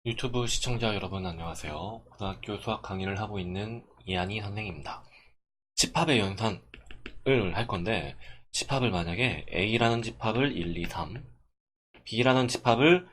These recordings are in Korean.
유튜브 시청자 여러분 안녕하세요. 고등학교 수학 강의를 하고 있는 이한희 선생입니다. 집합의 연산을 할 건데 집합을 만약에 A라는 집합을 1, 2, 3, B라는 집합을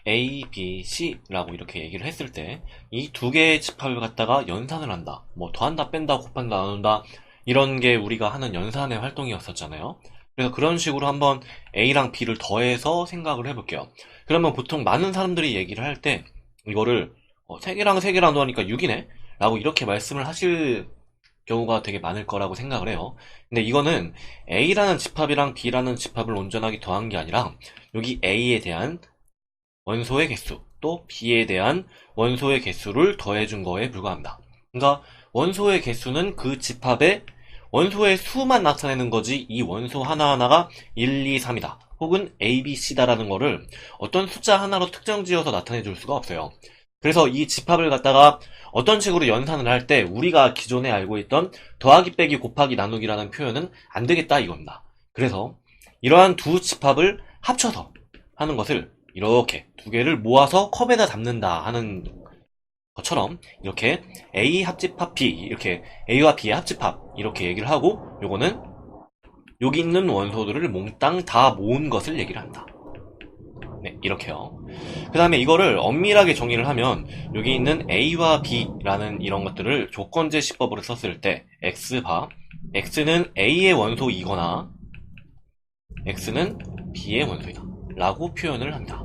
A, B, C라고 이렇게 얘기를 했을 때 이 두 개의 집합을 갖다가 연산을 한다. 뭐 더한다, 뺀다, 곱한다, 나눈다 이런 게 우리가 하는 연산의 활동이었었잖아요. 그래서 그런 식으로 한번 A랑 B를 더해서 생각을 해볼게요. 그러면 보통 많은 사람들이 얘기를 할 때 이거를 3개랑 3개랑 더하니까 6이네? 라고 이렇게 말씀을 하실 경우가 되게 많을 거라고 생각을 해요. 근데 이거는 A라는 집합이랑 B라는 집합을 온전하게 더한 게 아니라 여기 A에 대한 원소의 개수, 또 B에 대한 원소의 개수를 더해준 거에 불과합니다. 그러니까 원소의 개수는 그 집합의 원소의 수만 나타내는 거지 이 원소 하나하나가 1, 2, 3이다. 혹은 A, B, C다라는 거를 어떤 숫자 하나로 특정 지어서 나타내 줄 수가 없어요. 그래서 이 집합을 갖다가 어떤 식으로 연산을 할 때 우리가 기존에 알고 있던 더하기 빼기 곱하기 나누기라는 표현은 안 되겠다 이겁니다. 그래서 이러한 두 집합을 합쳐서 하는 것을 이렇게 두 개를 모아서 컵에다 담는다 하는 것처럼 이렇게 A 합집합 B 이렇게 A와 B의 합집합 이렇게 얘기를 하고 요거는 여기 있는 원소들을 몽땅 다 모은 것을 얘기를 한다. 네, 이렇게요. 그 다음에 이거를 엄밀하게 정의를 하면 여기 있는 A와 B라는 이런 것들을 조건제 시법으로 썼을 때 X바 X는 A의 원소이거나 X는 B의 원소이다 라고 표현을 합니다.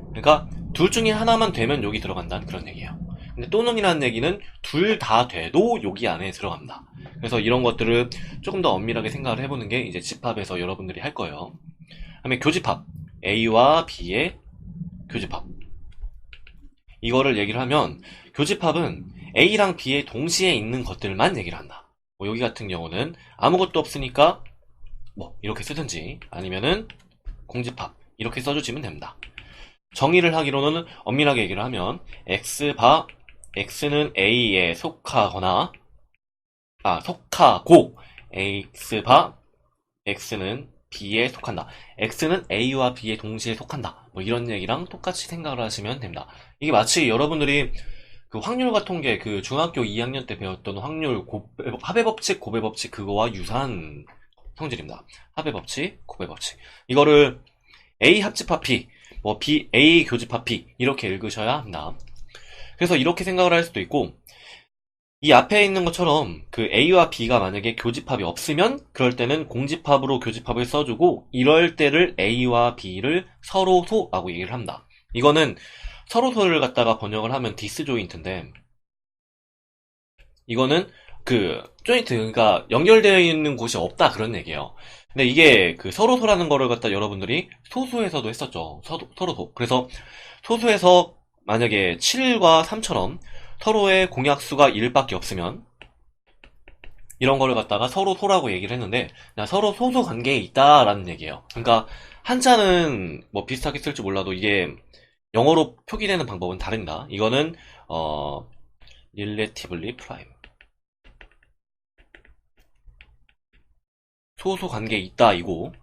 그러니까 둘 중에 하나만 되면 여기 들어간다는 그런 얘기예요. 근데 또는이라는 얘기는 둘 다 돼도 여기 안에 들어갑니다. 그래서 이런 것들을 조금 더 엄밀하게 생각을 해보는 게 이제 집합에서 여러분들이 할 거예요. 그다음에 교집합 A와 B의 교집합 이거를 얘기를 하면 교집합은 A랑 B의 동시에 있는 것들만 얘기를 한다. 뭐 여기 같은 경우는 아무것도 없으니까 뭐 이렇게 쓰든지 아니면은 공집합 이렇게 써주시면 됩니다. 정의를 하기로는 엄밀하게 얘기를 하면 X바 X는 A에 속하거나 속하고 X바 X는 B에 속한다. X는 A와 B에 동시에 속한다. 뭐 이런 얘기랑 똑같이 생각을 하시면 됩니다. 이게 마치 여러분들이 그 확률과 통계 그 중학교 2학년 때 배웠던 확률 합의 법칙, 고배 법칙 그거와 유사한 성질입니다. 합의 법칙, 고배 법칙. 이거를 A 합집합 B, 뭐 B, A 교집합 B 이렇게 읽으셔야 합니다. 그래서 이렇게 생각을 할 수도 있고 이 앞에 있는 것처럼 그 A와 B가 만약에 교집합이 없으면 그럴 때는 공집합으로 교집합을 써주고 이럴 때를 A와 B를 서로소라고 얘기를 합니다. 이거는 서로소를 갖다가 번역을 하면 디스조인트인데 이거는 그 조인트 그러니까 연결되어 있는 곳이 없다 그런 얘기예요. 근데 이게 그 서로소라는 거를 갖다 여러분들이 소수에서도 했었죠. 서로소. 그래서 소수에서 만약에 7과 3처럼 서로의 공약수가 1밖에 없으면 이런 거를 갖다가 서로 소라고 얘기를 했는데 그냥 서로 소수 관계에 있다라는 얘기예요. 그러니까 한자는 뭐 비슷하게 쓸지 몰라도 이게 영어로 표기되는 방법은 다릅니다. 이거는 relatively prime 소수 관계에 있다 이고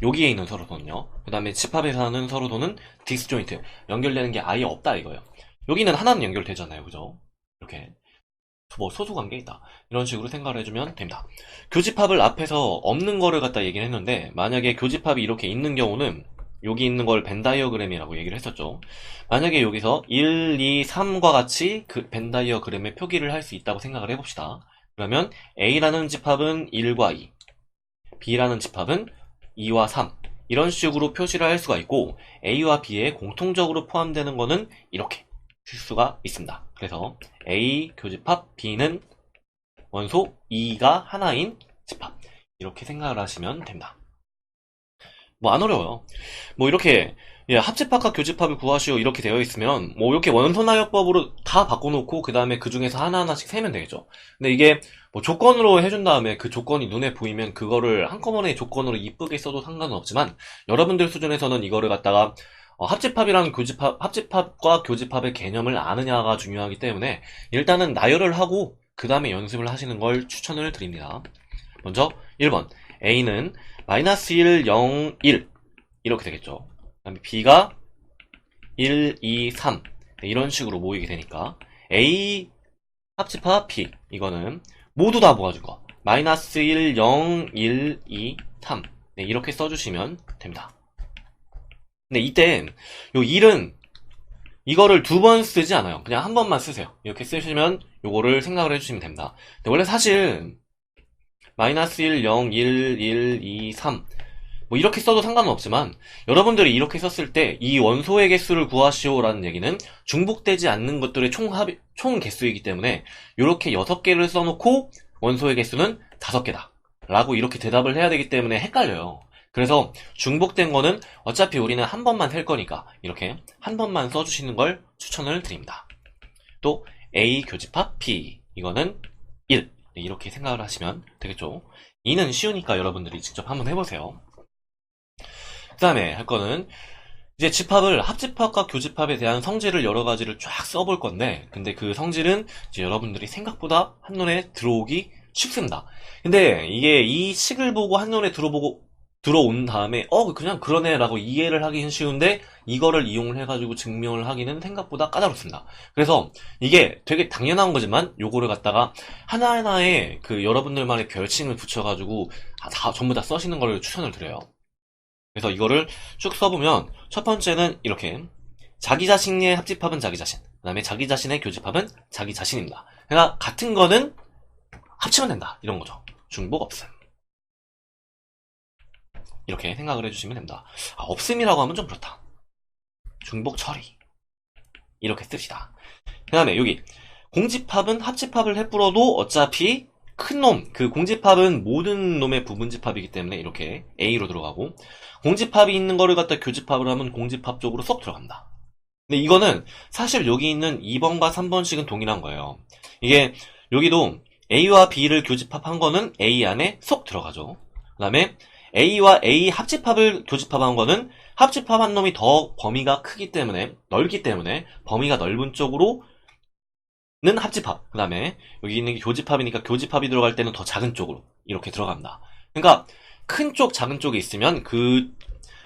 여기에 있는 서로소는요. 그 다음에 집합에서 하는 서로소는 디스조인트 연결되는 게 아예 없다 이거예요. 여기는 하나는 연결되잖아요, 그죠? 이렇게 뭐 소수 관계에 있다 이런 식으로 생각을 해주면 됩니다. 교집합을 앞에서 없는 거를 갖다 얘기를 했는데 만약에 교집합이 이렇게 있는 경우는 여기 있는 걸 벤다이어그램이라고 얘기를 했었죠. 만약에 여기서 1, 2, 3과 같이 그 벤다이어그램의 표기를 할 수 있다고 생각을 해봅시다. 그러면 A라는 집합은 1과 2, B라는 집합은 2와 3 이런 식으로 표시를 할 수가 있고 A와 B에 공통적으로 포함되는 거는 이렇게 쓸 수가 있습니다. 그래서 A 교집합 B는 원소 2가 하나인 집합 이렇게 생각을 하시면 됩니다. 뭐 안 어려워요. 뭐 이렇게 합집합과 교집합을 구하시오 이렇게 되어 있으면 뭐 이렇게 원소나열법으로 다 바꿔놓고 그 다음에 그 중에서 하나하나씩 세면 되겠죠. 근데 이게 뭐 조건으로 해준 다음에 그 조건이 눈에 보이면 그거를 한꺼번에 조건으로 이쁘게 써도 상관은 없지만 여러분들 수준에서는 이거를 갖다가 합집합이랑 합집합과 교집합의 개념을 아느냐가 중요하기 때문에 일단은 나열을 하고 그 다음에 연습을 하시는 걸 추천을 드립니다. 먼저 1번 A는 마이너스 1, 0, 1 이렇게 되겠죠. 그 다음에 B가 1, 2, 3 이런 식으로 모이게 되니까 A 합집합 B 이거는 모두 다 모아준 거 마이너스 1, 0, 1, 2, 3 네, 이렇게 써주시면 됩니다. 근데 이때 요 1은 이거를 두 번 쓰지 않아요. 그냥 한 번만 쓰세요. 이렇게 쓰시면 요거를 생각을 해주시면 됩니다. 근데 원래 사실 마이너스 1, 0, 1, 1, 2, 3 뭐 이렇게 써도 상관은 없지만 여러분들이 이렇게 썼을 때 이 원소의 개수를 구하시오라는 얘기는 중복되지 않는 것들의 총 개수이기 때문에 이렇게 6개를 써놓고 원소의 개수는 5개다 라고 이렇게 대답을 해야 되기 때문에 헷갈려요. 그래서 중복된 거는 어차피 우리는 한 번만 셀 거니까 이렇게 한 번만 써주시는 걸 추천을 드립니다. 또 A 교집합 P 이거는 1 이렇게 생각을 하시면 되겠죠. 2는 쉬우니까 여러분들이 직접 한번 해보세요. 그 다음에 할 거는 이제 집합을 합집합과 교집합에 대한 성질을 여러 가지를 쫙 써볼 건데 근데 그 성질은 이제 여러분들이 생각보다 한눈에 들어오기 쉽습니다. 근데 이게 이 식을 보고 한눈에 들어온 다음에 그냥 그러네 라고 이해를 하기는 쉬운데 이거를 이용을 해가지고 증명을 하기는 생각보다 까다롭습니다. 그래서 이게 되게 당연한 거지만 요거를 갖다가 하나하나에 그 여러분들만의 별칭을 붙여가지고 전부 다 써시는 걸 추천을 드려요. 그래서 이거를 쭉 써보면 첫 번째는 이렇게 자기 자신의 합집합은 자기 자신 그 다음에 자기 자신의 교집합은 자기 자신입니다. 그러니까 같은 거는 합치면 된다 이런 거죠. 중복 없음 이렇게 생각을 해주시면 됩니다. 없음이라고 하면 좀 그렇다. 중복 처리 이렇게 씁시다. 그 다음에 여기 공집합은 합집합을 해뿌려도 어차피 큰 놈, 그 공집합은 모든 놈의 부분집합이기 때문에 이렇게 A로 들어가고 공집합이 있는 거를 갖다 교집합을 하면 공집합 쪽으로 쏙 들어간다. 근데 이거는 사실 여기 있는 2번과 3번씩은 동일한 거예요. 이게 여기도 A와 B를 교집합한 거는 A 안에 쏙 들어가죠. 그 다음에 A와 A 합집합을 교집합한 거는 합집합한 놈이 더 범위가 크기 때문에 넓기 때문에 범위가 넓은 쪽으로는 합집합 그 다음에 여기 있는 게 교집합이니까 교집합이 들어갈 때는 더 작은 쪽으로 이렇게 들어간다. 그러니까 큰 쪽 작은 쪽이 있으면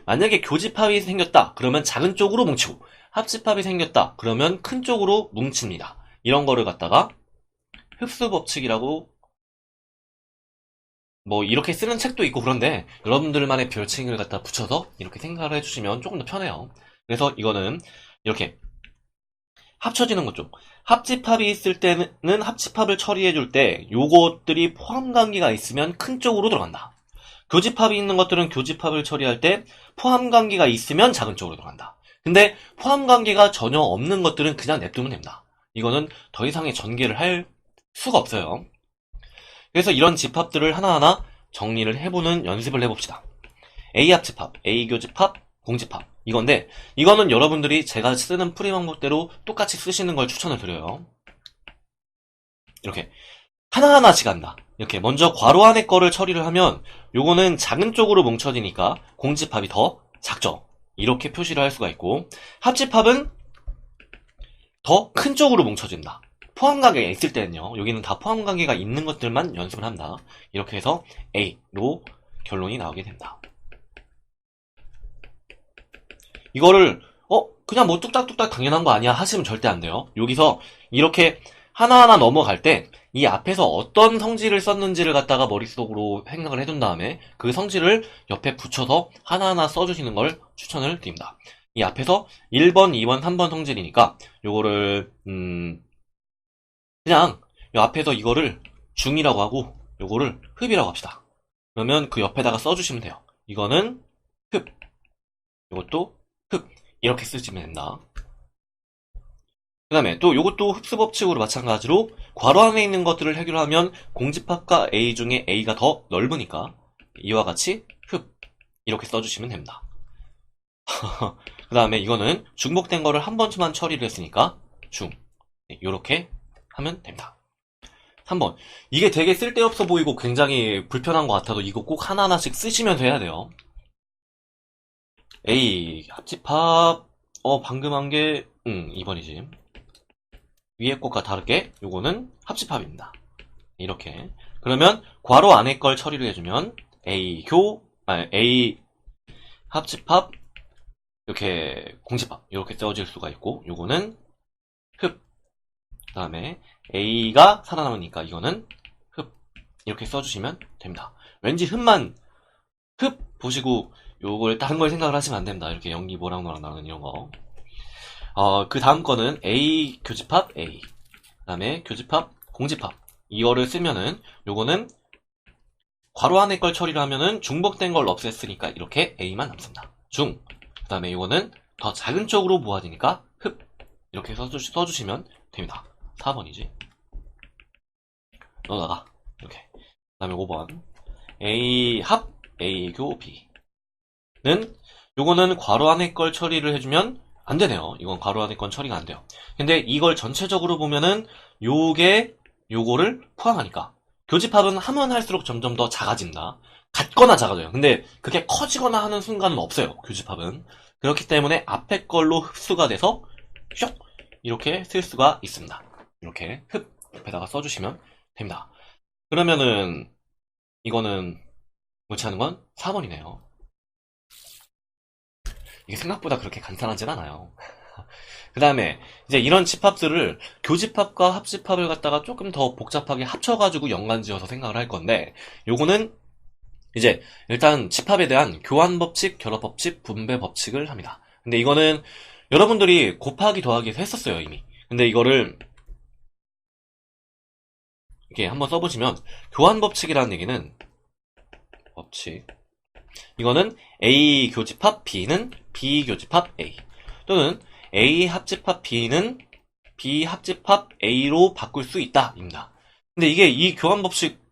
만약에 교집합이 생겼다 그러면 작은 쪽으로 뭉치고 합집합이 생겼다 그러면 큰 쪽으로 뭉칩니다. 이런 거를 갖다가 흡수 법칙이라고 뭐 이렇게 쓰는 책도 있고 그런데 여러분들만의 별칭을 갖다 붙여서 이렇게 생각을 해주시면 조금 더 편해요. 그래서 이거는 이렇게 합쳐지는 것 쪽 합집합이 있을 때는 합집합을 처리해줄 때 요것들이 포함관계가 있으면 큰 쪽으로 들어간다. 교집합이 있는 것들은 교집합을 처리할 때 포함관계가 있으면 작은 쪽으로 들어간다. 근데 포함관계가 전혀 없는 것들은 그냥 냅두면 됩니다. 이거는 더 이상의 전개를 할 수가 없어요. 그래서 이런 집합들을 하나하나 정리를 해보는 연습을 해봅시다. A 합집합, A 교집합, 공집합 이건데 이거는 여러분들이 제가 쓰는 풀이 방법대로 똑같이 쓰시는 걸 추천을 드려요. 이렇게 하나하나씩 한다. 이렇게 먼저 괄호 안에 거를 처리를 하면 요거는 작은 쪽으로 뭉쳐지니까 공집합이 더 작죠. 이렇게 표시를 할 수가 있고 합집합은 더 큰 쪽으로 뭉쳐진다. 포함관계가 있을 때는요. 여기는 다 포함관계가 있는 것들만 연습을 한다. 이렇게 해서 A로 결론이 나오게 된다. 이거를 그냥 뭐 뚝딱뚝딱 당연한 거 아니야 하시면 절대 안 돼요. 여기서 이렇게 하나하나 넘어갈 때 이 앞에서 어떤 성질을 썼는지를 갖다가 머릿속으로 생각을 해둔 다음에 그 성질을 옆에 붙여서 하나하나 써주시는 걸 추천을 드립니다. 이 앞에서 1번, 2번, 3번 성질이니까 요거를 그냥 요 앞에서 이거를 중이라고 하고 요거를 흡이라고 합시다. 그러면 그 옆에다가 써주시면 돼요. 이거는 흡, 요것도 흡 이렇게 쓰시면 된다. 그 다음에 또 요것도 흡수법칙으로 마찬가지로 괄호 안에 있는 것들을 해결하면 공집합과 A 중에 A가 더 넓으니까 이와 같이 흡 이렇게 써주시면 됩니다. 그 다음에 이거는 중복된 거를 한 번만 처리를 했으니까 중 이렇게 하면 됩니다. 3번 이게 되게 쓸데없어 보이고 굉장히 불편한 것 같아도 이거 꼭 하나하나씩 쓰시면서 해야 돼요. A 합집합 방금 한 게 2번이지. 위에 것과 다르게 요거는 합집합입니다. 이렇게 그러면 괄호 안에 걸 처리를 해주면 A 합집합 이렇게 공집합 이렇게 써질 수가 있고, 요거는 흡, 그 다음에 A가 살아남으니까 이거는 흡 이렇게 써주시면 됩니다. 왠지 흡 보시고 요걸 다른 걸 생각을 하시면 안 됩니다. 이렇게 연기 모락모락 나는 이런 거. 그 다음 거는 A 교집합 A, 그 다음에 교집합 공집합, 이거를 쓰면은 요거는 괄호 안에 걸 처리를 하면은 중복된 걸 없앴으니까 이렇게 A만 남습니다. 중, 그 다음에 이거는 더 작은 쪽으로 모아지니까 흡 이렇게 써주시면 됩니다. 4번이지. 넣어다가 이렇게. 그 다음에 5번 A 합 A 교 B는 요거는 괄호 안에 걸 처리를 해주면 안 되네요. 이건 괄호 안에 건 처리가 안 돼요. 근데 이걸 전체적으로 보면은 요거를 포함하니까 교집합은 하면 할수록 점점 더 작아진다. 같거나 작아져요. 근데 그게 커지거나 하는 순간은 없어요. 교집합은. 그렇기 때문에 앞에 걸로 흡수가 돼서 쇽 이렇게 쓸 수가 있습니다. 이렇게 흡 옆에다가 써주시면 됩니다. 그러면은 이거는 못하는 건 4번이네요. 이게 생각보다 그렇게 간단하진 않아요. 그 다음에 이제 이런 집합들을 교집합과 합집합을 갖다가 조금 더 복잡하게 합쳐가지고 연관지어서 생각을 할 건데, 요거는 이제 일단 집합에 대한 교환법칙, 결합법칙, 분배법칙을 합니다. 근데 이거는 여러분들이 곱하기 더하기에서 했었어요 이미. 근데 이거를 이렇게 한번 써보시면, 교환법칙이라는 얘기는 법칙, 이거는 A 교집합 B는 B 교집합 A, 또는 A 합집합 B는 B 합집합 A로 바꿀 수 있다 입니다. 근데 이게 이 교환법칙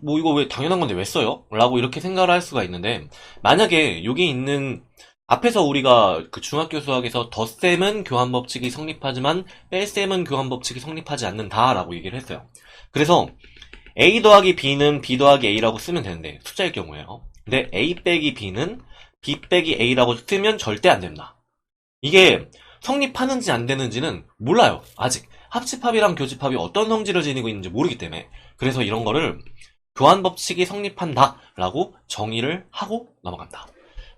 뭐 이거 왜 당연한 건데 왜 써요? 라고 이렇게 생각을 할 수가 있는데, 만약에 여기 있는 앞에서 우리가 그 중학교 수학에서 덧셈은 교환법칙이 성립하지만 뺄셈은 교환법칙이 성립하지 않는다 라고 얘기를 했어요. 그래서 A 더하기 B는 B 더하기 A라고 쓰면 되는데, 숫자일 경우에요. 근데 A 빼기 B는 B 빼기 A라고 쓰면 절대 안 됩니다. 이게 성립하는지 안 되는지는 몰라요. 아직 합집합이랑 교집합이 어떤 성질을 지니고 있는지 모르기 때문에. 그래서 이런 거를 교환법칙이 성립한다 라고 정의를 하고 넘어간다.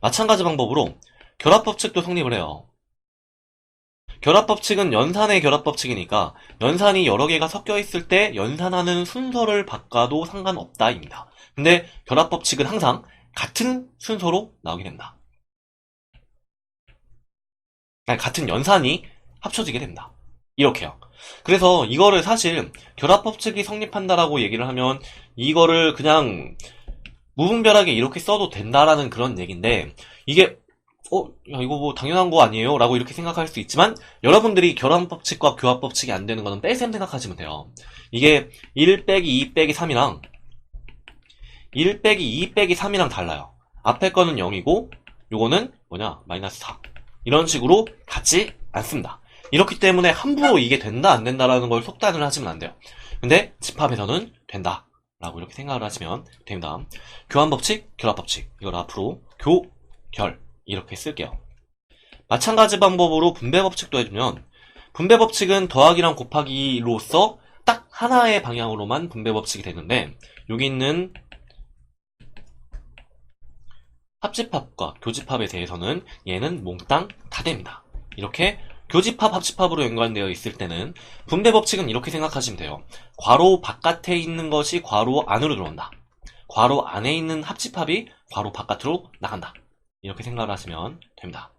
마찬가지 방법으로 결합법칙도 성립을 해요. 결합법칙은 연산의 결합법칙이니까 연산이 여러 개가 섞여 있을 때 연산하는 순서를 바꿔도 상관없다 입니다. 근데 결합법칙은 항상 같은 순서로 나오게 된다. 아니, 같은 연산이 합쳐지게 된다. 이렇게요. 그래서 이거를 사실 결합법칙이 성립한다라고 얘기를 하면 이거를 그냥 무분별하게 이렇게 써도 된다라는 그런 얘기인데, 이게 야, 이거 뭐 당연한 거 아니에요? 라고 이렇게 생각할 수 있지만, 여러분들이 결합법칙과 교합법칙이 안 되는 거는 뺄셈 생각하시면 돼요. 이게 1 빼기 2 빼기 3이랑 1 빼기 2 빼기 3이랑 달라요. 앞에 거는 0이고 요거는 뭐냐? 마이너스 4. 이런 식으로 같지 않습니다. 이렇기 때문에 함부로 이게 된다 안 된다라는 걸 속단을 하시면 안 돼요. 근데 집합에서는 된다 라고 이렇게 생각을 하시면 됩니다. 교환법칙, 결합법칙, 이걸 앞으로 교, 결 이렇게 쓸게요. 마찬가지 방법으로 분배법칙도 해주면, 분배법칙은 더하기랑 곱하기로서 딱 하나의 방향으로만 분배법칙이 되는데, 여기 있는 합집합과 교집합에 대해서는 얘는 몽땅 다 됩니다. 이렇게 교집합, 합집합으로 연관되어 있을 때는 분배법칙은 이렇게 생각하시면 돼요. 괄호 바깥에 있는 것이 괄호 안으로 들어온다. 괄호 안에 있는 합집합이 괄호 바깥으로 나간다. 이렇게 생각을 하시면 됩니다.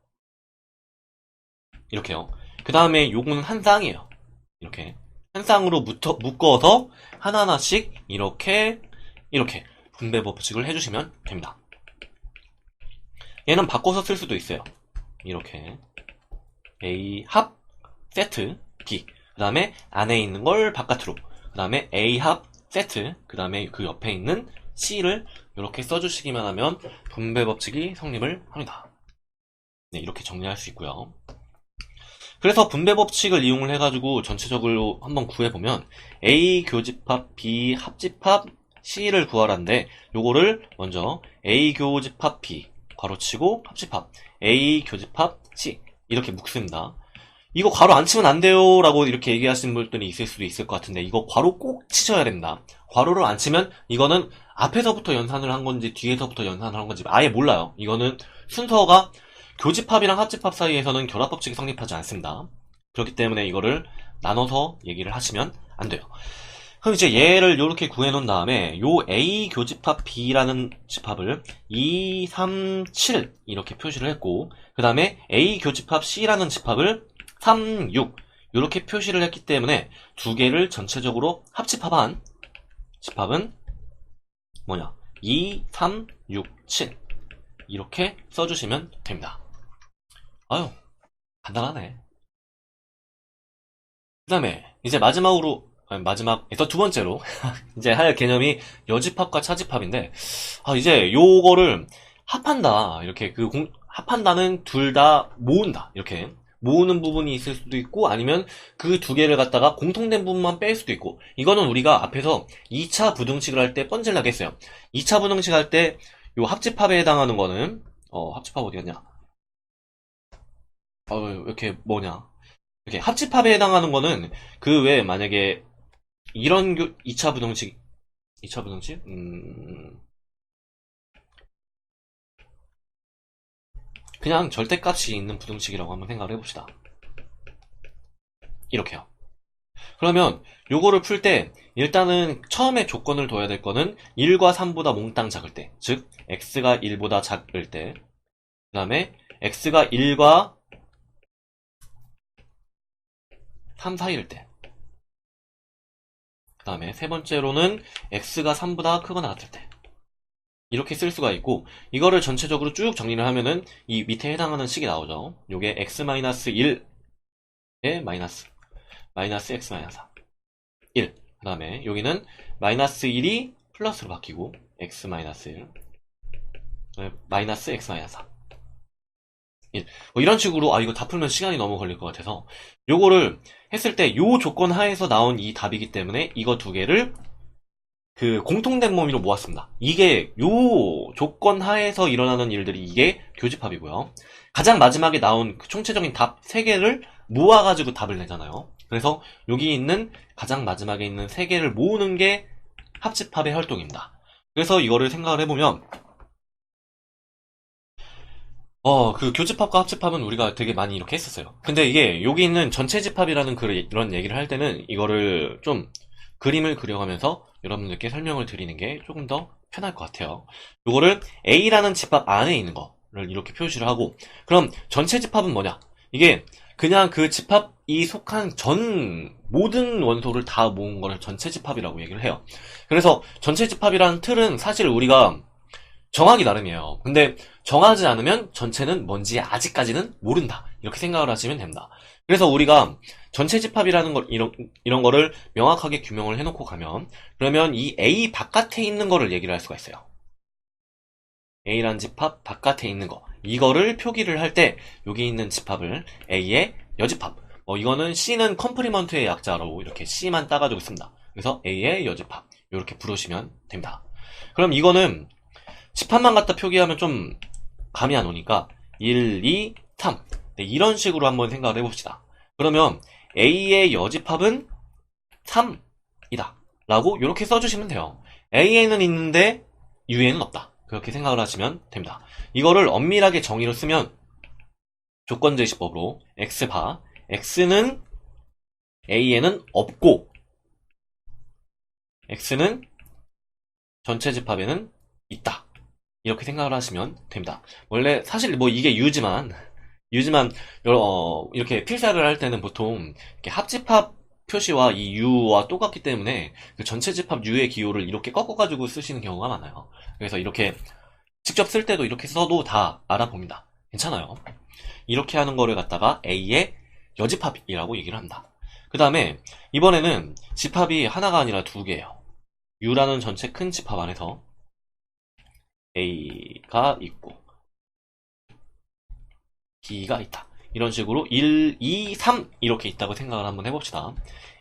이렇게요. 그 다음에 요거는 한 쌍이에요. 이렇게 한 쌍으로 묶어서 하나하나씩 이렇게 분배법칙을 해주시면 됩니다. 얘는 바꿔서 쓸 수도 있어요. 이렇게 A 합 세트 B, 그 다음에 안에 있는 걸 바깥으로, 그 다음에 A 합 세트, 그 다음에 그 옆에 있는 C를 이렇게 써주시기만 하면 분배법칙이 성립을 합니다. 네, 이렇게 정리할 수 있고요. 그래서 분배법칙을 이용을 해가지고 전체적으로 한번 구해보면, A 교집합 B 합집합 C를 구하라는데, 요거를 먼저 A 교집합 B 괄호치고 합집합 A 교집합 C 이렇게 묶습니다. 이거 괄호 안 치면 안 돼요 라고 이렇게 얘기하시는 분들이 있을 수도 있을 것 같은데, 이거 괄호 꼭 치셔야 됩니다. 괄호를 안 치면 이거는 앞에서부터 연산을 한 건지 뒤에서부터 연산을 한 건지 아예 몰라요. 이거는 순서가 교집합이랑 합집합 사이에서는 결합 법칙이 성립하지 않습니다. 그렇기 때문에 이거를 나눠서 얘기를 하시면 안 돼요. 그럼 이제 얘를 이렇게 구해놓은 다음에 요 A 교집합 B라는 집합을 2, 3, 7 이렇게 표시를 했고, 그 다음에 A 교집합 C라는 집합을 3, 6 이렇게 표시를 했기 때문에 두 개를 전체적으로 합집합한 집합은 뭐냐? 2, 3, 6, 7 이렇게 써주시면 됩니다. 아유, 간단하네. 그 다음에 이제 마지막에서 두 번째로 이제 할 개념이 여집합과 차집합인데, 이제 요거를 합한다, 이렇게 합한다는 둘 다 모은다, 이렇게 모으는 부분이 있을 수도 있고, 아니면 그 두 개를 갖다가 공통된 부분만 뺄 수도 있고, 이거는 우리가 앞에서 2차 부등식을 할 때 뻔질나게 했어요. 2차 부등식 할 때 요 합집합에 해당하는 거는 합집합 어디 갔냐? 이렇게 뭐냐? 이렇게 합집합에 해당하는 거는 그 외에 만약에 이런 2차 부등식, 2차 부등식? 그냥 절대값이 있는 부등식이라고 한번 생각을 해봅시다. 이렇게요. 그러면 요거를 풀 때 일단은 처음에 조건을 둬야 될 거는 1과 3보다 몽땅 작을 때, 즉 x가 1보다 작을 때, 그 다음에 x가 1과 3 사이일 때, 그 다음에 세 번째로는 x가 3보다 크거나 같을 때, 이렇게 쓸 수가 있고, 이거를 전체적으로 쭉 정리를 하면은 이 밑에 해당하는 식이 나오죠. 요게 x-1에 마이너스 x-4 1. 그 다음에 여기는 마이너스 1이 플러스로 바뀌고 x-1 마이너스 x-4 1. 뭐 이런 식으로 이거 다 풀면 시간이 너무 걸릴 것 같아서 요거를 했을 때 요 조건 하에서 나온 이 답이기 때문에 이거 두 개를 그 공통된 범위로 모았습니다. 이게 요 조건 하에서 일어나는 일들이 이게 교집합이고요. 가장 마지막에 나온 그 총체적인 답 3개를 모아가지고 답을 내잖아요. 그래서 여기 있는 가장 마지막에 있는 3개를 모으는 게 합집합의 활동입니다. 그래서 이거를 생각을 해보면 그 교집합과 합집합은 우리가 되게 많이 이렇게 했었어요. 근데 이게 여기 있는 전체 집합이라는 그런 얘기를 할 때는 이거를 좀 그림을 그려가면서 여러분들께 설명을 드리는 게 조금 더 편할 것 같아요. 이거를 A라는 집합 안에 있는 거를 이렇게 표시를 하고, 그럼 전체 집합은 뭐냐? 이게 그냥 그 집합이 속한 전 모든 원소를 다 모은 거를 전체 집합이라고 얘기를 해요. 그래서 전체 집합이라는 틀은 사실 우리가 정하기 나름이에요. 근데 정하지 않으면 전체는 뭔지 아직까지는 모른다, 이렇게 생각을 하시면 됩니다. 그래서 우리가 전체 집합이라는 걸 이런 거를 명확하게 규명을 해놓고 가면, 그러면 이 A 바깥에 있는 거를 얘기를 할 수가 있어요. A라는 집합 바깥에 있는 거, 이거를 표기를 할 때 여기 있는 집합을 A의 여집합, 이거는 C는 컴프리먼트의 약자로 이렇게 C만 따가지고 씁니다. 그래서 A의 여집합 이렇게 부르시면 됩니다. 그럼 이거는 집합만 갖다 표기하면 좀 감이 안 오니까 1, 2, 3 이런 식으로 한번 생각을 해봅시다. 그러면 A의 여집합은 3이다 라고 이렇게 써주시면 돼요. A에는 있는데 U에는 없다, 그렇게 생각을 하시면 됩니다. 이거를 엄밀하게 정의로 쓰면 조건제시법으로 X바 X는 A에는 없고 X는 전체 집합에는 있다, 이렇게 생각을 하시면 됩니다. 원래 사실 이게 U지만 이렇게 필사를 할 때는 보통 이렇게 합집합 표시와 이 U와 똑같기 때문에 그 전체 집합 U의 기호를 이렇게 꺾어가지고 쓰시는 경우가 많아요. 그래서 이렇게 직접 쓸 때도 이렇게 써도 다 알아봅니다. 괜찮아요. 이렇게 하는 거를 갖다가 A의 여집합이라고 얘기를 합니다. 그 다음에 이번에는 집합이 하나가 아니라 두 개예요. U라는 전체 큰 집합 안에서 A가 있고 B가 있다, 이런 식으로 1, 2, 3 이렇게 있다고 생각을 한번 해봅시다.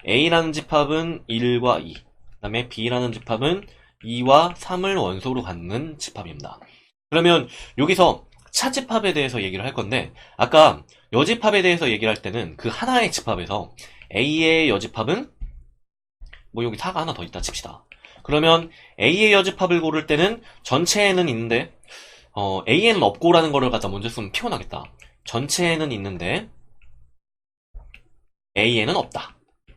A라는 집합은 1과 2, 그 다음에 B라는 집합은 2와 3을 원소로 갖는 집합입니다. 그러면 여기서 차집합에 대해서 얘기를 할 건데, 아까 여집합에 대해서 얘기를 할 때는 그 하나의 집합에서 A의 여집합은 여기 4가 하나 더 있다 칩시다. 그러면 A의 여집합을 고를 때는 전체에는 있는데 AN 없고라는 거를 갖다 먼저 쓰면 피곤하겠다. 전체에는 있는데 AN은 없다.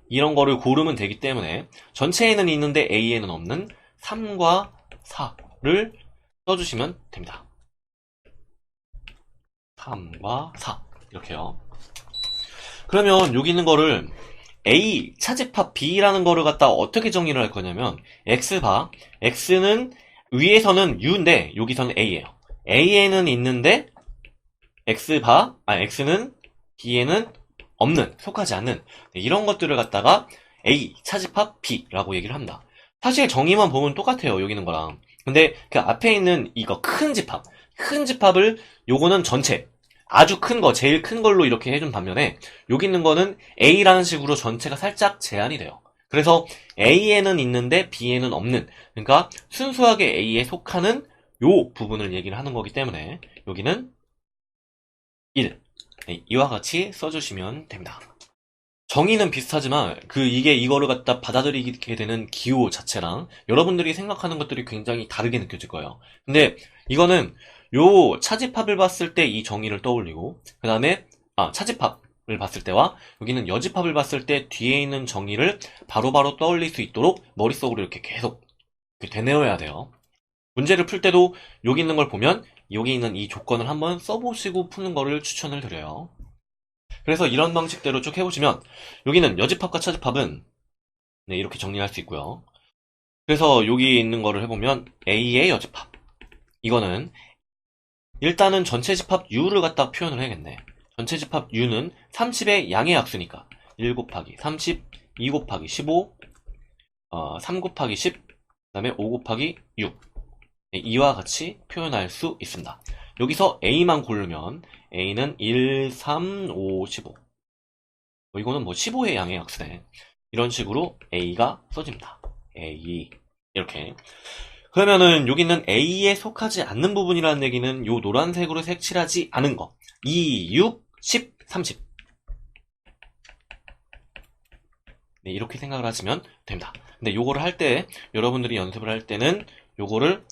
이런 거를 고르면 되기 때문에 전체에는 있는데 AN은 없는 3과 4를 써주시면 됩니다. 3과 4 이렇게요. 그러면 여기 있는 거를 A 차집합 B라는 거를 갖다 어떻게 정리를 할 거냐면 X바 X는 위에서는 U인데 여기서는 A예요. A에는 있는데 X는 B에는 없는, 속하지 않는 이런 것들을 갖다가 A 차집합 B라고 얘기를 합니다. 사실 정의만 보면 똑같아요. 여기 있는 거랑. 근데 그 앞에 있는 이거 큰 집합을 요거는 전체 아주 큰 거, 제일 큰 걸로 이렇게 해준 반면에 여기 있는 거는 A라는 식으로 전체가 살짝 제한이 돼요. 그래서 A에는 있는데 B에는 없는, 그러니까 순수하게 A에 속하는 요 부분을 얘기를 하는 거기 때문에 여기는 1. 네, 이와 같이 써주시면 됩니다. 정의는 비슷하지만 이게 이거를 갖다 받아들이게 되는 기호 자체랑 여러분들이 생각하는 것들이 굉장히 다르게 느껴질 거예요. 근데 이거는 요 차집합을 봤을 때 이 정의를 떠올리고 그 다음에 차집합을 봤을 때와 여기는 여집합을 봤을 때 뒤에 있는 정의를 바로바로 떠올릴 수 있도록 머릿속으로 이렇게 계속 되뇌어야 돼요. 문제를 풀 때도 여기 있는 걸 보면 여기 있는 이 조건을 한번 써보시고 푸는 거를 추천을 드려요. 그래서 이런 방식대로 쭉 해보시면 여기는 여집합과 차집합은 네, 이렇게 정리할 수 있고요. 그래서 여기 있는 거를 해보면 A의 여집합, 이거는 일단은 전체 집합 U를 갖다 표현을 해야겠네. 전체 집합 U는 30의 양의 약수니까 1 곱하기 30, 2 곱하기 15, 3 곱하기 10, 그 다음에 5 곱하기 6, 네, 이와 같이 표현할 수 있습니다. 여기서 A만 고르면 A는 1, 3, 5, 15. 이거는 15의 양의 약수네. 이런 식으로 A가 써집니다. A 이렇게. 그러면은 여기는 A에 속하지 않는 부분이라는 얘기는 요 노란색으로 색칠하지 않은 거. 2, 6, 10, 30. 네, 이렇게 생각을 하시면 됩니다. 근데 요거를 할 때, 여러분들이 연습을 할 때는 요거를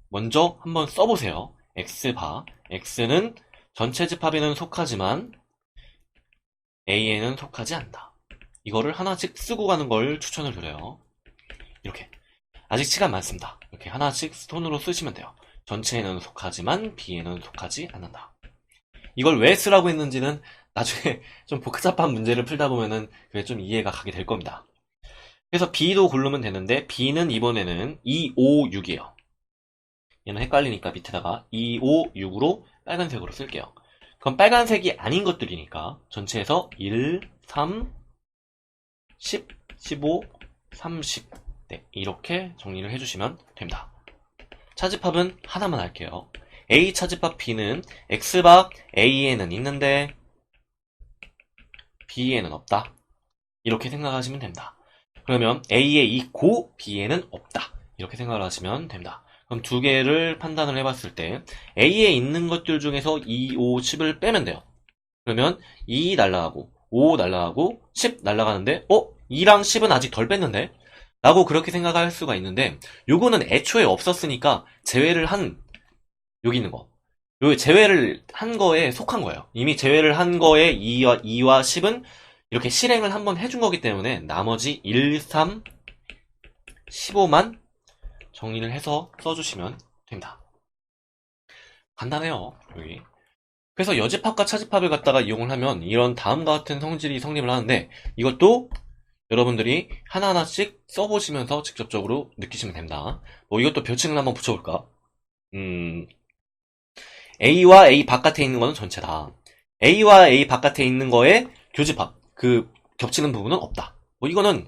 먼저 한번 써보세요. X바. X는 전체 집합에는 속하지만 A에는 속하지 않다. 이거를 하나씩 쓰고 가는 걸 추천을 드려요. 이렇게. 아직 시간 많습니다. 이렇게 하나씩 손으로 쓰시면 돼요. 전체에는 속하지만 B에는 속하지 않는다. 이걸 왜 쓰라고 했는지는 나중에 좀 복잡한 문제를 풀다 보면은 그게 좀 이해가 가게 될 겁니다. 그래서 B도 고르면 되는데 B는 이번에는 2, 5, 6이에요. 얘는 헷갈리니까 밑에다가 2, 5, 6으로 빨간색으로 쓸게요. 그럼 빨간색이 아닌 것들이니까 전체에서 1, 3, 10, 15, 30 네, 이렇게 정리를 해주시면 됩니다. 차집합은 하나만 할게요. A 차집합 B는 X바 A에는 있는데 B에는 없다. 이렇게 생각하시면 됩니다. 그러면 A에 있고 B에는 없다. 이렇게 생각을 하시면 됩니다. 그럼 두 개를 판단을 해봤을 때 A에 있는 것들 중에서 2, 5, 10을 빼면 돼요. 그러면 2 날라가고 5 날라가고 10 날라가는데 2랑 10은 아직 덜 뺐는데? 라고 그렇게 생각할 수가 있는데 요거는 애초에 없었으니까 제외를 한 여기 있는 거 요 제외를 한 거에 속한 거예요. 이미 제외를 한 거에 2와 10은 이렇게 실행을 한번 해준 거기 때문에 나머지 1, 3, 15만 정리를 해서 써주시면 됩니다. 간단해요. 여기. 그래서 여집합과 차집합을 갖다가 이용을 하면 이런 다음과 같은 성질이 성립을 하는데 이것도 여러분들이 하나하나씩 써보시면서 직접적으로 느끼시면 됩니다. 이것도 별칭을 한번 붙여볼까? A와 A 바깥에 있는 거는 전체다. A와 A 바깥에 있는 거에 교집합, 겹치는 부분은 없다. 이거는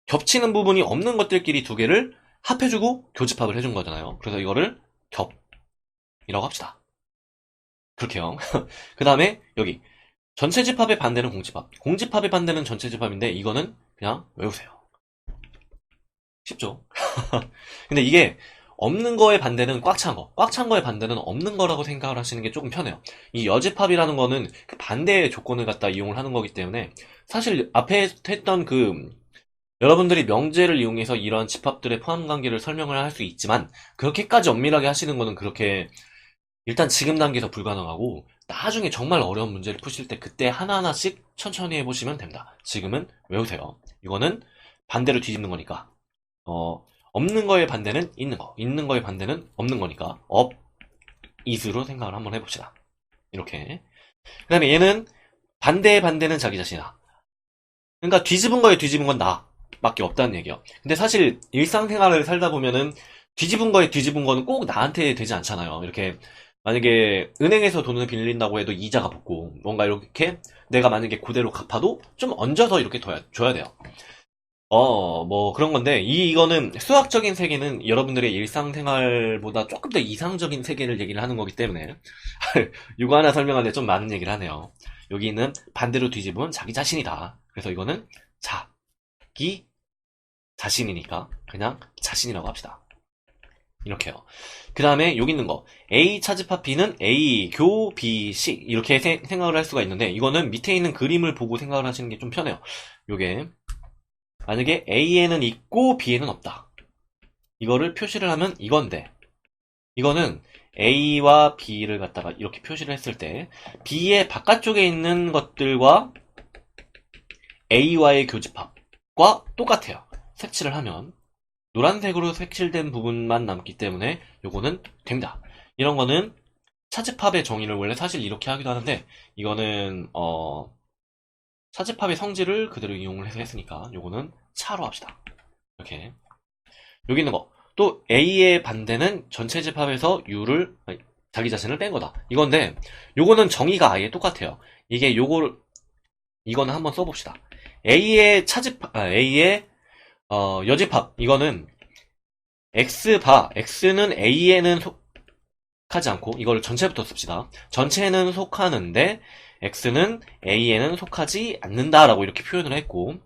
겹치는 부분이 없는 것들끼리 두 개를 합해주고 교집합을 해준 거잖아요. 그래서 이거를 겹이라고 합시다. 그렇게요. 그 다음에 여기 전체 집합의 반대는 공집합. 공집합의 반대는 전체 집합인데 이거는 그냥 외우세요. 쉽죠? 근데 이게 없는 거의 반대는 꽉 찬 거. 꽉 찬 거의 반대는 없는 거라고 생각을 하시는 게 조금 편해요. 이 여집합이라는 거는 그 반대의 조건을 갖다 이용을 하는 거기 때문에 사실 앞에 했던 여러분들이 명제를 이용해서 이런 집합들의 포함 관계를 설명을 할 수 있지만 그렇게까지 엄밀하게 하시는 거는 그렇게 일단 지금 단계에서 불가능하고 나중에 정말 어려운 문제를 푸실 때 그때 하나하나씩 천천히 해보시면 됩니다. 지금은 외우세요. 이거는 반대로 뒤집는 거니까 없는 거의 반대는 있는 거, 있는 거의 반대는 없는 거니까 업, is로 생각을 한번 해봅시다. 이렇게. 그 다음에 얘는 반대의 반대는 자기 자신이다. 그러니까 뒤집은 거에 뒤집은 건 나 밖에 없다는 얘기예요. 근데 사실 일상생활을 살다 보면은 뒤집은 거에 뒤집은 거는 꼭 나한테 되지 않잖아요. 이렇게 만약에 은행에서 돈을 빌린다고 해도 이자가 붙고 뭔가 이렇게 내가 만약에 그대로 갚아도 좀 얹어서 이렇게 줘야 돼요. 뭐 그런 건데 이거는 수학적인 세계는 여러분들의 일상생활보다 조금 더 이상적인 세계를 얘기를 하는 거기 때문에 이거 하나 설명하는데 좀 많은 얘기를 하네요. 여기는 반대로 뒤집으면 자기 자신이다. 그래서 이거는 자기 자신이니까 그냥 자신이라고 합시다. 이렇게요. 그 다음에 여기 있는 거 A 차집합 B는 A 교 B C 이렇게 생각을 할 수가 있는데 이거는 밑에 있는 그림을 보고 생각을 하시는 게 좀 편해요. 요게 만약에 A에는 있고 B에는 없다. 이거를 표시를 하면 이건데 이거는 A와 B를 갖다가 이렇게 표시를 했을 때 B의 바깥쪽에 있는 것들과 A와의 교집합과 똑같아요. 색칠을 하면 노란색으로 색칠된 부분만 남기 때문에 요거는 됩니다. 이런 거는 차집합의 정의를 원래 사실 이렇게 하기도 하는데 이거는 차집합의 성질을 그대로 이용을 해서 했으니까 요거는 차로 합시다. 이렇게 여기 있는 거 또 A의 반대는 전체 집합에서 U를 자기 자신을 뺀 거다. 이건데 요거는 정의가 아예 똑같아요. 이게 이거는 한번 써봅시다. A의 A의 여집합 이거는 X는 A에는 속하지 않고 이걸 전체부터 씁시다. 전체에는 속하는데 X는 A에는 속하지 않는다라고 이렇게 표현을 했고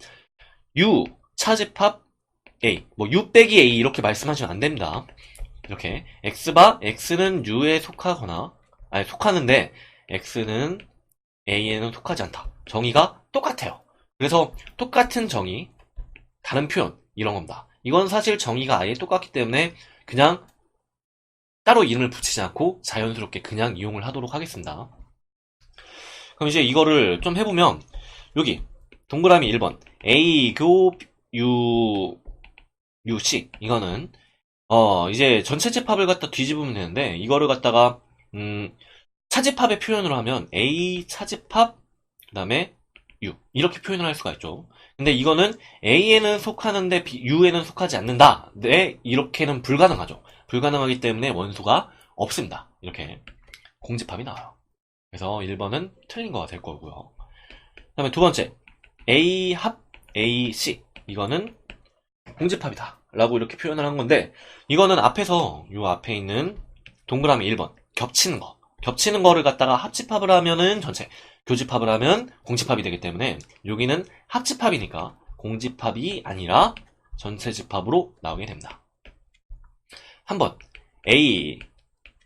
U 차집합 A U 빼기 A 이렇게 말씀하시면 안 됩니다. 이렇게 X는 U에 속하거나 속하는데 X는 A에는 속하지 않다. 정의가 똑같아요. 그래서 똑같은 정의 다른 표현 이런 겁니다. 이건 사실 정의가 아예 똑같기 때문에 그냥 따로 이름을 붙이지 않고 자연스럽게 그냥 이용을 하도록 하겠습니다. 그럼 이제 이거를 좀 해보면 여기 동그라미 1번 A 교 U C 이거는 이제 전체 집합을 갖다 뒤집으면 되는데 이거를 갖다가 차집합의 표현으로 하면 A 차집합 그 다음에 U 이렇게 표현을 할 수가 있죠. 근데 이거는 A에는 속하는데 U에는 속하지 않는다. 네, 이렇게는 불가능하죠. 불가능하기 때문에 원수가 없습니다. 이렇게 공집합이 나와요. 그래서 1번은 틀린 거가 될 거고요. 그 다음에 두 번째 A 합 AC 이거는 공집합이다 라고 이렇게 표현을 한 건데 이거는 앞에서 요 앞에 있는 동그라미 1번 겹치는 거를 갖다가 합집합을 하면은 전체 교집합을 하면 공집합이 되기 때문에 여기는 합집합이니까 공집합이 아니라 전체 집합으로 나오게 됩니다. 한번 A,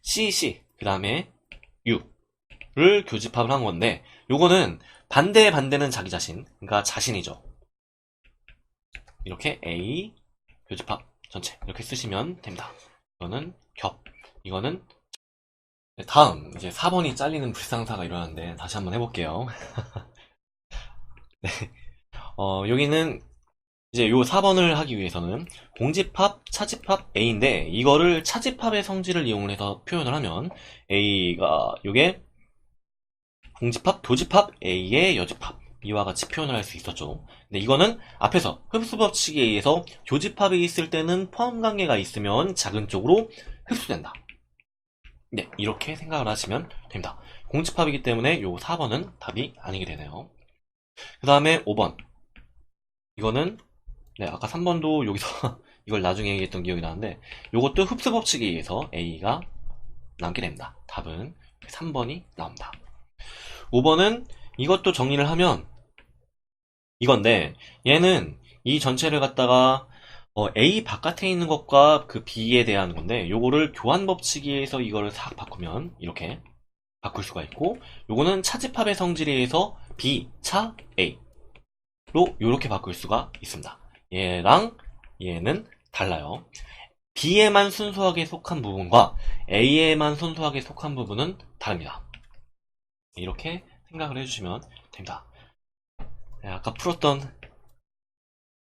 C 그 다음에 U를 교집합을 한 건데 요거는 반대의 반대는 자기 자신 그러니까 자신이죠. 이렇게 A 교집합 전체 이렇게 쓰시면 됩니다. 이거는 이거는 다음 이제 4번이 잘리는 불상사가 일어났는데 다시 한번 해볼게요. 네. 여기는 이제 요 4번을 하기 위해서는 공집합, 차집합 A인데 이거를 차집합의 성질을 이용해서 표현을 하면 A가 요게 공집합, 교집합 A의 여집합 이와 같이 표현을 할 수 있었죠. 근데 이거는 앞에서 흡수 법칙에 의해서 교집합이 있을 때는 포함 관계가 있으면 작은 쪽으로 흡수된다. 네, 이렇게 생각을 하시면 됩니다. 공집합이기 때문에 요 4번은 답이 아니게 되네요. 그 다음에 5번. 이거는, 네, 아까 3번도 여기서 이걸 나중에 얘기했던 기억이 나는데, 요것도 흡수 법칙에 의해서 A가 남게 됩니다. 답은 3번이 나옵니다. 5번은 이것도 정리를 하면 이건데, 얘는 이 전체를 갖다가 A 바깥에 있는 것과 그 B에 대한 건데 요거를 교환 법칙에 의해서 이거를 싹 바꾸면 이렇게 바꿀 수가 있고 요거는 차집합의 성질에 의해서 B, 차, A로 요렇게 바꿀 수가 있습니다. 얘랑 얘는 달라요. B에만 순수하게 속한 부분과 A에만 순수하게 속한 부분은 다릅니다. 이렇게 생각을 해주시면 됩니다. 아까 풀었던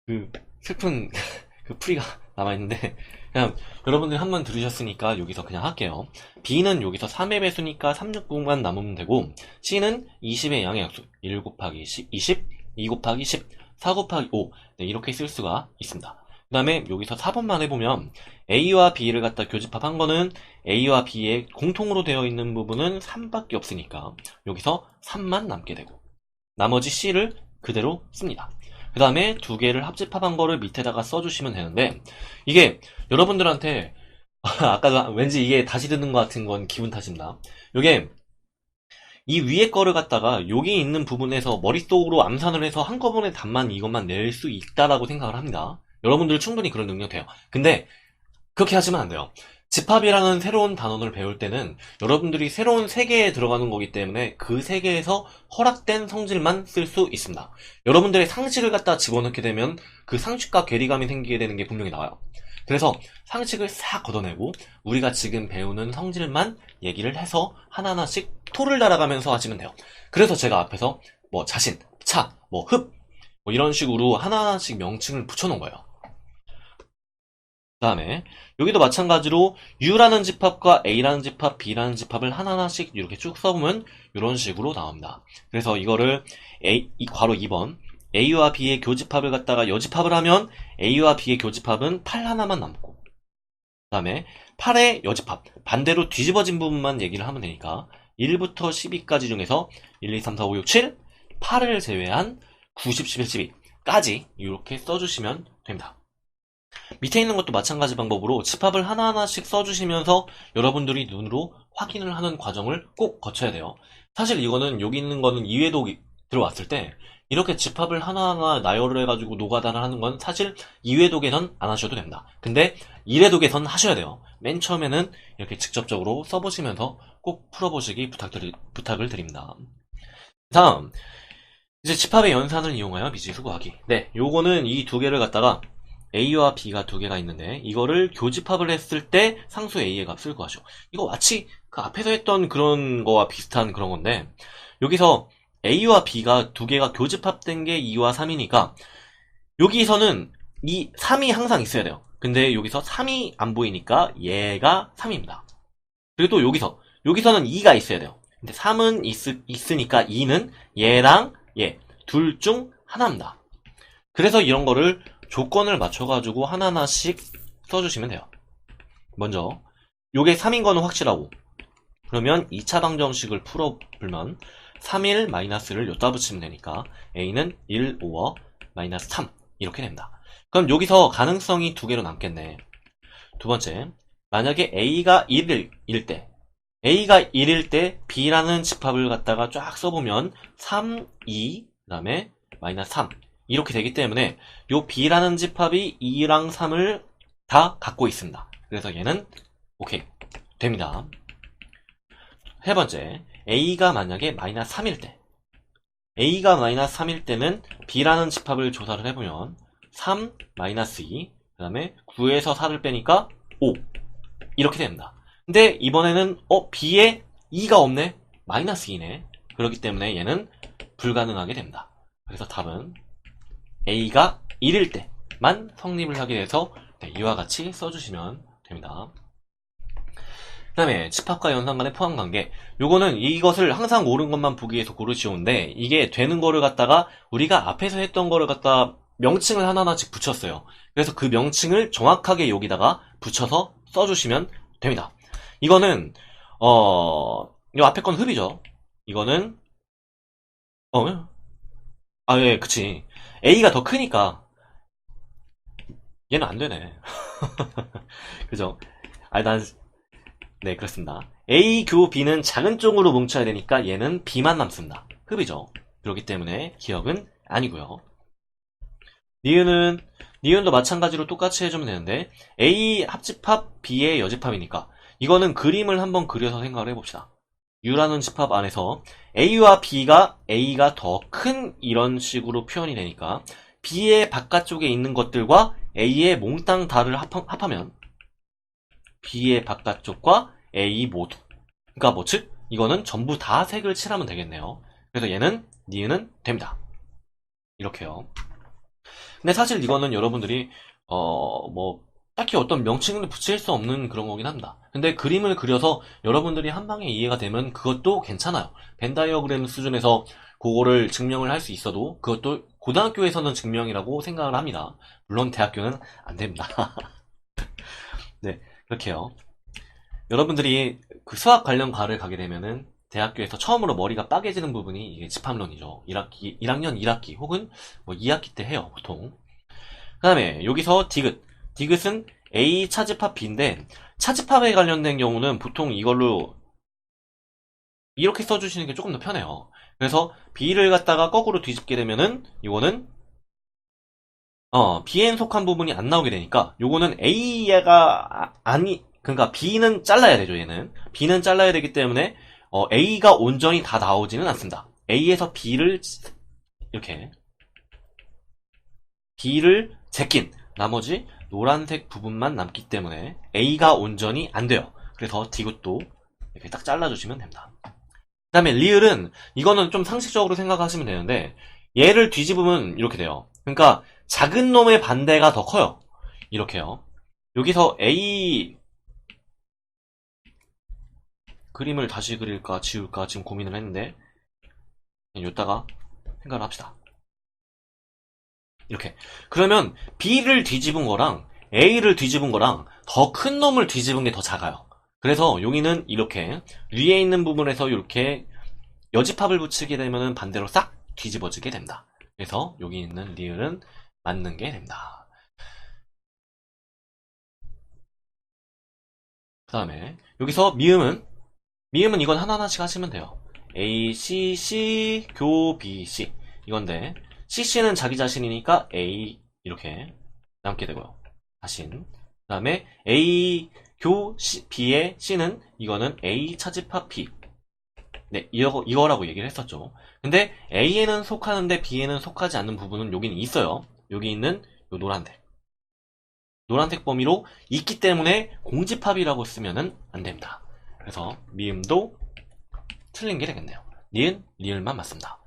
그 슬픈 그 풀이가 남아있는데 그냥 여러분들이 한 번 들으셨으니까 여기서 그냥 할게요. B는 여기서 3의 배수니까 36부분만 남으면 되고, C는 20의 양의 약수 1 곱하기 20, 2 곱하기 10, 4 곱하기 5 네, 이렇게 쓸 수가 있습니다. 그 다음에 여기서 4번만 해보면 A와 B를 갖다 교집합한 거는 A와 B의 공통으로 되어 있는 부분은 3밖에 없으니까 여기서 3만 남게 되고, 나머지 C를 그대로 씁니다. 그 다음에 두 개를 합집합한 거를 밑에다가 써주시면 되는데, 이게 여러분들한테 아까 왠지 이게 다시 듣는 것 같은 건 기분 탓입니다. 이게 이 위에 거를 갖다가 여기 있는 부분에서 머릿속으로 암산을 해서 한꺼번에 답만 이것만 낼 수 있다라고 생각을 합니다. 여러분들 충분히 그런 능력 돼요. 근데 그렇게 하시면 안 돼요. 집합이라는 새로운 단원을 배울 때는 여러분들이 새로운 세계에 들어가는 거기 때문에 그 세계에서 허락된 성질만 쓸 수 있습니다. 여러분들의 상식을 갖다 집어넣게 되면 그 상식과 괴리감이 생기게 되는 게 분명히 나와요. 그래서 상식을 싹 걷어내고 우리가 지금 배우는 성질만 얘기를 해서 하나하나씩 토를 달아가면서 하시면 돼요. 그래서 제가 앞에서 뭐 자신, 차, 뭐 흡, 뭐 이런 식으로 하나하나씩 명칭을 붙여놓은 거예요. 그 다음에 여기도 마찬가지로 U라는 집합과 A라는 집합, B라는 집합을 하나하나씩 이렇게 쭉 써보면 이런 식으로 나옵니다. 그래서 이거를 괄호 2번 A와 B의 교집합을 갖다가 여집합을 하면 A와 B의 교집합은 8 하나만 남고, 그 다음에 8의 여집합 반대로 뒤집어진 부분만 얘기를 하면 되니까 1부터 12까지 중에서 1, 2, 3, 4, 5, 6, 7 8을 제외한 90, 11, 12까지 이렇게 써주시면 됩니다. 밑에 있는 것도 마찬가지 방법으로 집합을 하나하나씩 써주시면서 여러분들이 눈으로 확인을 하는 과정을 꼭 거쳐야 돼요. 사실 이거는 여기 있는 거는 이외독이 들어왔을 때 이렇게 집합을 하나하나 나열을 해가지고 노가다를 하는 건 사실 2회독에선 안 하셔도 됩니다. 근데 1회독에선 하셔야 돼요. 맨 처음에는 이렇게 직접적으로 써보시면서 꼭 풀어보시기 부탁을 드립니다. 다음, 이제 집합의 연산을 이용하여 미지수 구하기. 네, 요거는 이 두 개를 갖다가 A와 B가 두 개가 있는데 이거를 교집합을 했을 때 상수 A의 값을 구하죠. 이거 마치 그 앞에서 했던 그런 거와 비슷한 그런 건데, 여기서 A와 B가 두 개가 교집합된 게 2와 3이니까 여기서는 이 3이 항상 있어야 돼요. 근데 여기서 3이 안 보이니까 얘가 3입니다. 그리고 또 여기서는 2가 있어야 돼요. 근데 3은 있으니까 2는 얘랑 얘 둘 중 하나입니다. 그래서 이런 거를 조건을 맞춰가지고 하나하나씩 써주시면 돼요. 먼저 요게 3인 거는 확실하고, 그러면 2차 방정식을 풀어보면 3일 마이너스를 여기다 붙이면 되니까 A는 1, 5어 마이너스 3 이렇게 됩니다. 그럼 여기서 가능성이 두 개로 남겠네. 두 번째, 만약에 A가 1일 때 B라는 집합을 갖다가 쫙 써보면 3, 2, 그 다음에 마이너스 3 이렇게 되기 때문에 요 B라는 집합이 2랑 3을 다 갖고 있습니다. 그래서 얘는 오케이 됩니다. 세 번째, A가 만약에 마이너스 3일 때, A가 마이너스 3일 때는 B라는 집합을 조사를 해보면 3, 마이너스 2, 그 다음에 9에서 4를 빼니까 5 이렇게 됩니다. 근데 이번에는 B에 2가 없네? 마이너스 2네. 그렇기 때문에 얘는 불가능하게 됩니다. 그래서 답은 A가 1일 때만 성립을 하게 돼서 네, 이와 같이 써주시면 됩니다. 그 다음에 집합과 연산 간의 포함관계, 요거는 이것을 항상 옳은 것만 보기 위해서 고르시오인데 이게 되는 거를 갖다가 우리가 앞에서 했던 거를 갖다 명칭을 하나하나씩 붙였어요. 그래서 그 명칭을 정확하게 여기다가 붙여서 써주시면 됩니다. 이거는 이 앞에 건 흡이죠. 이거는 예, 그치. A가 더 크니까 얘는 안 되네. 그죠? 네, 그렇습니다. A 교 B는 작은 쪽으로 뭉쳐야 되니까 얘는 B만 남습니다. 흡이죠. 그렇기 때문에 기억은 아니고요. 니은도 마찬가지로 똑같이 해주면 되는데 A 합집합 B의 여집합이니까 이거는 그림을 한번 그려서 생각을 해봅시다. U라는 집합 안에서 A와 B가 더 큰 이런 식으로 표현이 되니까 B의 바깥쪽에 있는 것들과 A의 몽땅 다를 합하면 B의 바깥쪽과 A 모두. 그러니까 뭐 즉 이거는 전부 다 색을 칠하면 되겠네요. 그래서 얘는 니은은 됩니다. 이렇게요. 근데 사실 이거는 여러분들이 뭐 딱히 어떤 명칭을 붙일 수 없는 그런 거긴 합니다. 근데 그림을 그려서 여러분들이 한 방에 이해가 되면 그것도 괜찮아요. 벤 다이어그램 수준에서 그거를 증명을 할 수 있어도 그것도 고등학교에서는 증명이라고 생각을 합니다. 물론 대학교는 안 됩니다. 네, 그렇게요. 여러분들이 그 수학 관련 과를 가게 되면은 대학교에서 처음으로 머리가 빠개지는 부분이 이게 집합론이죠. 1학년 1학기 혹은 뭐 2학기 때 해요, 보통. 그 다음에 여기서 디귿. 디귿은 A 차집합 B인데 차집합에 관련된 경우는 보통 이걸로 이렇게 써주시는 게 조금 더 편해요. 그래서 B를 갖다가 거꾸로 뒤집게 되면은 이거는 B엔 속한 부분이 안 나오게 되니까 요거는 A가 아니 그러니까 B는 잘라야 되죠. 얘는 B는 잘라야 되기 때문에 A가 온전히 다 나오지는 않습니다. A에서 B를 이렇게 B를 제낀 나머지 노란색 부분만 남기 때문에 A가 온전히 안 돼요. 그래서 디귿도 이렇게 딱 잘라주시면 됩니다. 그 다음에 리을은 이거는 좀 상식적으로 생각하시면 되는데 얘를 뒤집으면 이렇게 돼요. 그러니까 작은 놈의 반대가 더 커요. 이렇게요. 여기서 A 그림을 다시 그릴까 지울까 지금 고민을 했는데 그냥 여기다가 생각을 합시다. 이렇게. 그러면 B를 뒤집은 거랑 A를 뒤집은 거랑 더 큰 놈을 뒤집은 게 더 작아요. 그래서 여기는 이렇게 위에 있는 부분에서 이렇게 여집합을 붙이게 되면 반대로 싹 뒤집어지게 됩니다. 그래서 여기 있는 리을은 맞는 게 됩니다. 그 다음에 여기서 미음은 이건 하나하나씩 하시면 돼요. A, C, C, 교, B, C 이건데 CC는 자기 자신이니까 A 이렇게 남게 되고요. 자신. 그 다음에 A, 교, B의 C는 이거는 A 차집합 B. 네, 이거라고 얘기를 했었죠. 근데 A에는 속하는데 B에는 속하지 않는 부분은 여기는 있어요. 여기 있는 요 노란색 범위로 있기 때문에 공집합이라고 쓰면은 안 됩니다. 그래서 미음도 틀린 게 되겠네요. 니은, 리을만 맞습니다.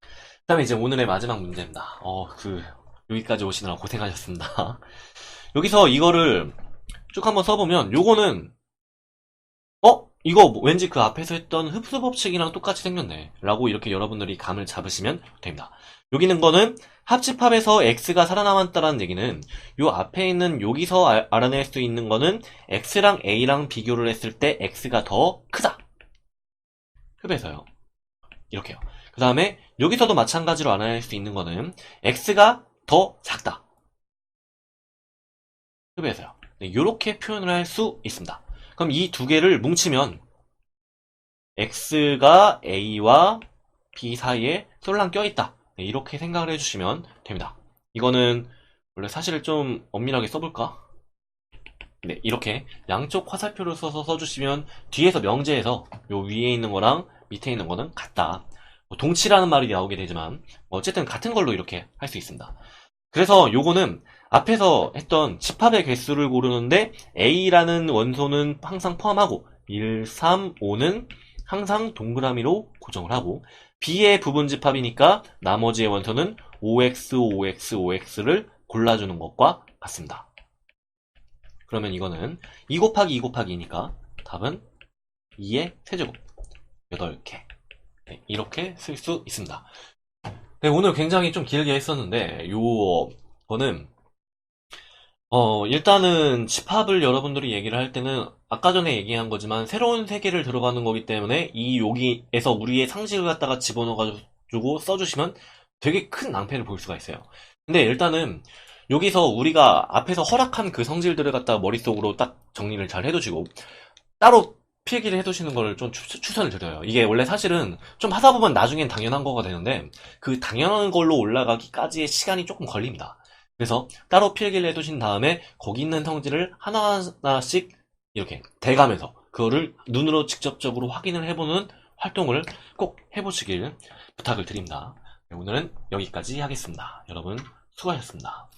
그 다음에 이제 오늘의 마지막 문제입니다. 여기까지 오시느라 고생하셨습니다. 여기서 이거를 쭉 한번 써보면 요거는 이거 왠지 그 앞에서 했던 흡수 법칙이랑 똑같이 생겼네 라고 이렇게 여러분들이 감을 잡으시면 됩니다. 여기 있는 거는 합집합에서 x가 살아남았다는 얘기는 요 앞에 있는 여기서 알아낼 수 있는 거는 x랑 a랑 비교를 했을 때 x가 더 크다. 흡에서요. 이렇게요. 그 다음에 여기서도 마찬가지로 알아낼 수 있는 거는 x가 더 작다. 흡에서요. 네, 이렇게 표현을 할 수 있습니다. 그럼 이 두 개를 뭉치면 x가 a와 b 사이에 솔랑 껴있다. 네, 이렇게 생각을 해주시면 됩니다. 이거는 원래 사실 좀 엄밀하게 써볼까? 네, 이렇게 양쪽 화살표를 써서 써주시면 뒤에서 명제에서 요 위에 있는 거랑 밑에 있는 거는 같다. 뭐 동치라는 말이 나오게 되지만 어쨌든 같은 걸로 이렇게 할 수 있습니다. 그래서 요거는 앞에서 했던 집합의 개수를 고르는데 A라는 원소는 항상 포함하고 1, 3, 5는 항상 동그라미로 고정을 하고 B의 부분 집합이니까 나머지의 원소는 5x, 5x, 5x를 골라주는 것과 같습니다. 그러면 이거는 2 곱하기 2 곱하기 2니까 답은 2의 세제곱 8개 네, 이렇게 쓸 수 있습니다. 네, 오늘 굉장히 좀 길게 했었는데 요거는 일단은 집합을 여러분들이 얘기를 할 때는 아까 전에 얘기한 거지만 새로운 세계를 들어가는 거기 때문에 여기에서 우리의 상식을 갖다가 집어넣어가지고 써주시면 되게 큰 낭패를 볼 수가 있어요. 근데 일단은 여기서 우리가 앞에서 허락한 그 성질들을 갖다가 머릿속으로 딱 정리를 잘 해두시고 따로 필기를 해두시는 걸 좀 추천을 드려요. 이게 원래 사실은 좀 하다 보면 나중엔 당연한 거가 되는데 그 당연한 걸로 올라가기까지의 시간이 조금 걸립니다. 그래서 따로 필기를 해두신 다음에 거기 있는 성질을 하나하나씩 이렇게 대가면서 그거를 눈으로 직접적으로 확인을 해보는 활동을 꼭 해보시길 부탁을 드립니다. 네, 오늘은 여기까지 하겠습니다. 여러분 수고하셨습니다.